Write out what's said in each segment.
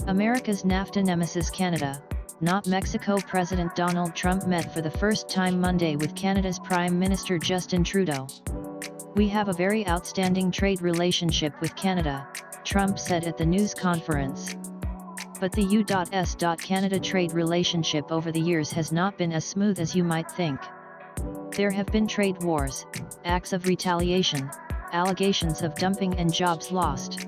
America's NAFTA nemesis Canada, not Mexico. President Donald Trump met for the first time Monday with Canada's Prime Minister Justin Trudeau. "We have a very outstanding trade relationship with Canada," Trump said at the news conference. "But the U.S.-Canada trade relationship over the years has not been as smooth as you might think. There have been trade wars, acts of retaliation, allegations of dumping and jobs lost.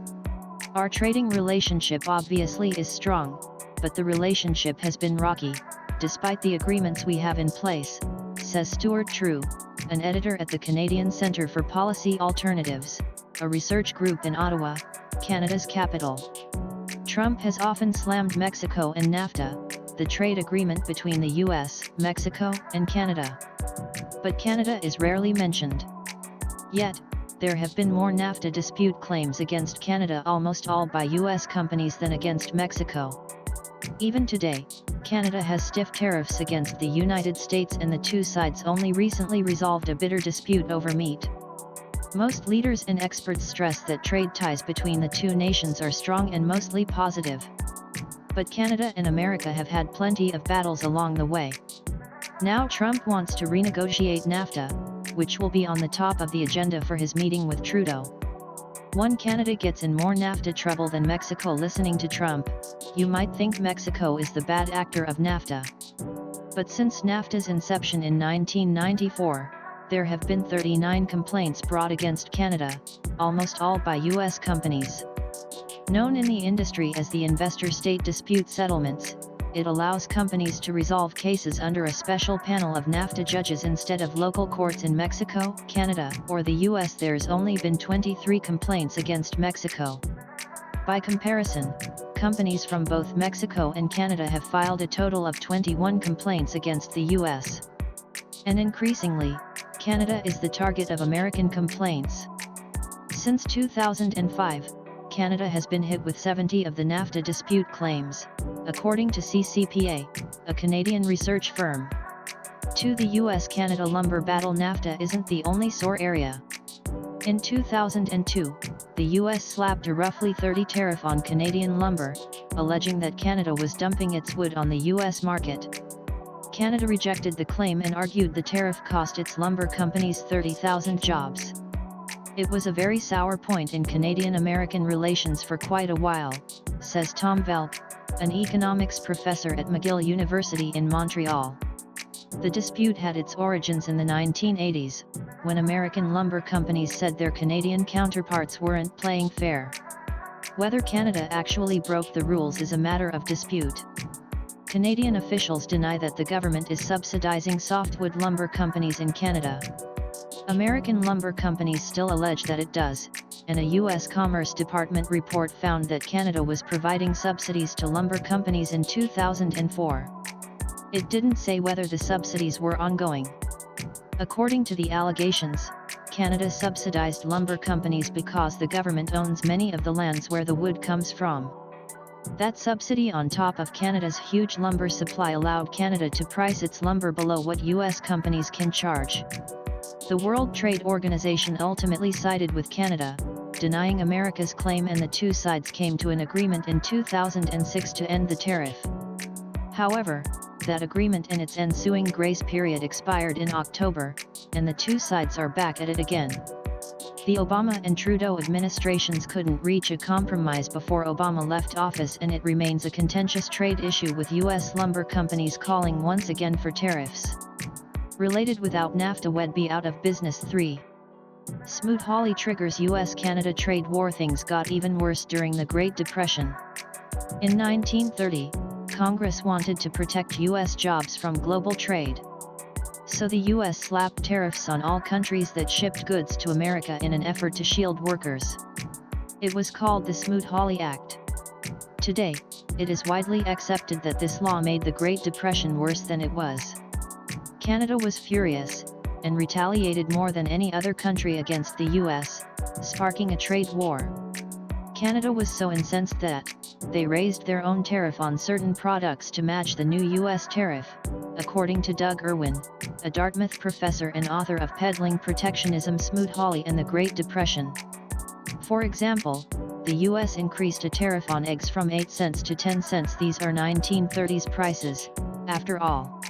Our trading relationship obviously is strong, but the relationship has been rocky, despite the agreements we have in place," says Stuart True, an editor at the Canadian Centre for Policy Alternatives, a research group in Ottawa, Canada's capital. Trump has often slammed Mexico and NAFTA, the trade agreement between the US, Mexico, and Canada. But Canada is rarely mentioned. Yet, there have been more NAFTA dispute claims against Canada, almost all by US companies, than against Mexico. Even today, Canada has stiff tariffs against the United States, and the two sides only recently resolved a bitter dispute over meat. Most leaders and experts stress that trade ties between the two nations are strong and mostly positive. But Canada and America have had plenty of battles along the way. Now Trump wants to renegotiate NAFTA, which will be on the top of the agenda for his meeting with Trudeau. One Canada gets in more NAFTA trouble than Mexico. Listening to Trump, you might think Mexico is the bad actor of NAFTA. But since NAFTA's inception in 1994, there have been 39 complaints brought against Canada, almost all by US companies. Known in the industry as the investor-state dispute settlements, it allows companies to resolve cases under a special panel of NAFTA judges instead of local courts in Mexico, Canada, or the US. There's only been 23 complaints against Mexico. By comparison, companies from both Mexico and Canada have filed a total of 21 complaints against the US. And increasingly, Canada is the target of American complaints. Since 2005, Canada has been hit with 70 of the NAFTA dispute claims, according to CCPA, a Canadian research firm. To the US-Canada lumber battle, NAFTA isn't the only sore area. In 2002, the US slapped a roughly 30% tariff on Canadian lumber, alleging that Canada was dumping its wood on the US market. Canada rejected the claim and argued the tariff cost its lumber companies 30,000 jobs. "It was a very sour point in Canadian-American relations for quite a while," says Tom Velk, an economics professor at McGill University in Montreal. "The dispute had its origins in the 1980s, when American lumber companies said their Canadian counterparts weren't playing fair. Whether Canada actually broke the rules is a matter of dispute. Canadian officials deny that the government is subsidizing softwood lumber companies in Canada. American lumber companies still allege that it does, and a U.S. Commerce Department report found that Canada was providing subsidies to lumber companies in 2004. It didn't say whether the subsidies were ongoing. According to the allegations, Canada subsidized lumber companies because the government owns many of the lands where the wood comes from. That subsidy on top of Canada's huge lumber supply allowed Canada to price its lumber below what U.S. companies can charge. The World Trade Organization ultimately sided with Canada, denying America's claim, and the two sides came to an agreement in 2006 to end the tariff. However, that agreement and its ensuing grace period expired in October, and the two sides are back at it again. The Obama and Trudeau administrations couldn't reach a compromise before Obama left office, and it remains a contentious trade issue, with U.S. lumber companies calling once again for tariffs. Related: without NAFTA we'd be out of business. 3. Smoot-Hawley triggers U.S.-Canada trade war. Things got even worse during the Great Depression. In 1930, Congress wanted to protect U.S. jobs from global trade. So the U.S. slapped tariffs on all countries that shipped goods to America in an effort to shield workers. It was called the Smoot-Hawley Act. Today, it is widely accepted that this law made the Great Depression worse than it was. Canada was furious, and retaliated more than any other country against the US, sparking a trade war. Canada was so incensed that they raised their own tariff on certain products to match the new US tariff, according to Doug Irwin, a Dartmouth professor and author of Peddling Protectionism, Smoot-Hawley and the Great Depression. For example, the the US increased a tariff on eggs from 8 cents to 10 cents. These are 1930s prices, after all.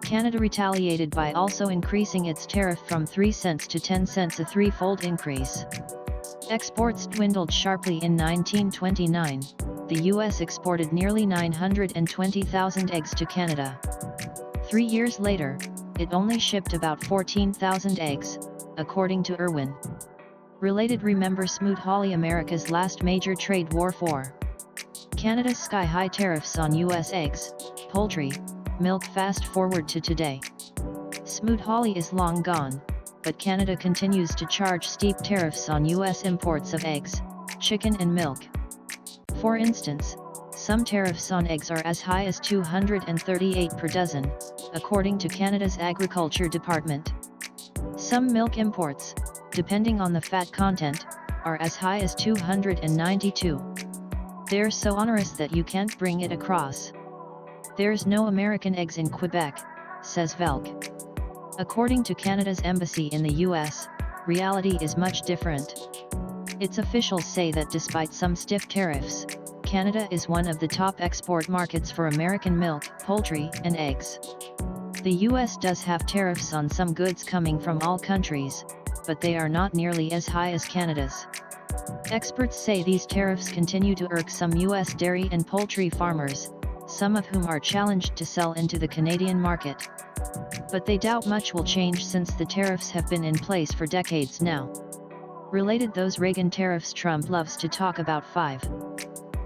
Canada retaliated by also increasing its tariff from 3 cents to 10 cents, a threefold increase. Exports dwindled sharply in 1929. The US exported nearly 920,000 eggs to Canada. 3 years later, it only shipped about 14,000 eggs, according to Irwin. Related, remember Smoot-Hawley, America's last major trade war for Canada's sky-high tariffs on US eggs, poultry, milk. Fast forward to today. Smoot-Hawley is long gone, but Canada continues to charge steep tariffs on US imports of eggs, chicken and milk. For instance, some tariffs on eggs are as high as $238 per dozen, according to Canada's Agriculture Department. Some milk imports, depending on the fat content, are as high as $292. They're so onerous that you can't bring it across. There's no American eggs in Quebec, says Velk. According to Canada's embassy in the US, reality is much different. Its officials say that despite some stiff tariffs, Canada is one of the top export markets for American milk, poultry, and eggs. The US does have tariffs on some goods coming from all countries, but they are not nearly as high as Canada's. Experts say these tariffs continue to irk some US dairy and poultry farmers, some of whom are challenged to sell into the Canadian market. But they doubt much will change since the tariffs have been in place for decades now. Related, those Reagan tariffs Trump loves to talk about. 5.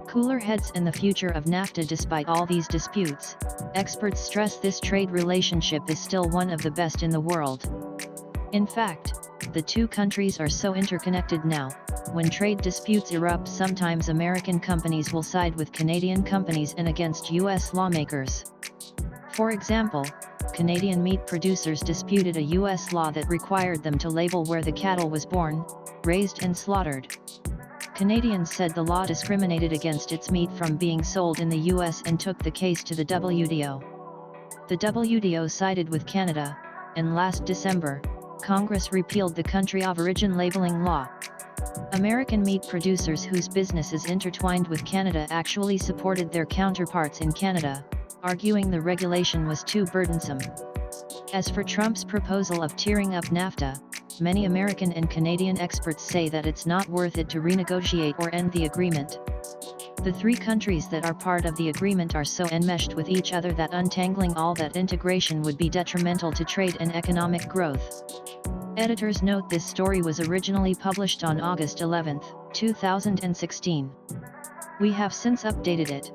Cooler heads in the future of NAFTA. Despite all these disputes, experts stress this trade relationship is still one of the best in the world. In fact, the two countries are so interconnected now, when trade disputes erupt, sometimes American companies will side with Canadian companies and against US lawmakers. For example, Canadian meat producers disputed a US law that required them to label where the cattle was born, raised and slaughtered. Canadians said the law discriminated against its meat from being sold in the US and took the case to the WTO. The WTO sided with Canada, and last December, Congress repealed the country of origin labeling law. American meat producers whose business is intertwined with Canada actually supported their counterparts in Canada, arguing the regulation was too burdensome. As for Trump's proposal of tearing up NAFTA, many American and Canadian experts say that it's not worth it to renegotiate or end the agreement. The three countries that are part of the agreement are so enmeshed with each other that untangling all that integration would be detrimental to trade and economic growth. Editors note this story was originally published on August 11, 2016. We have since updated it.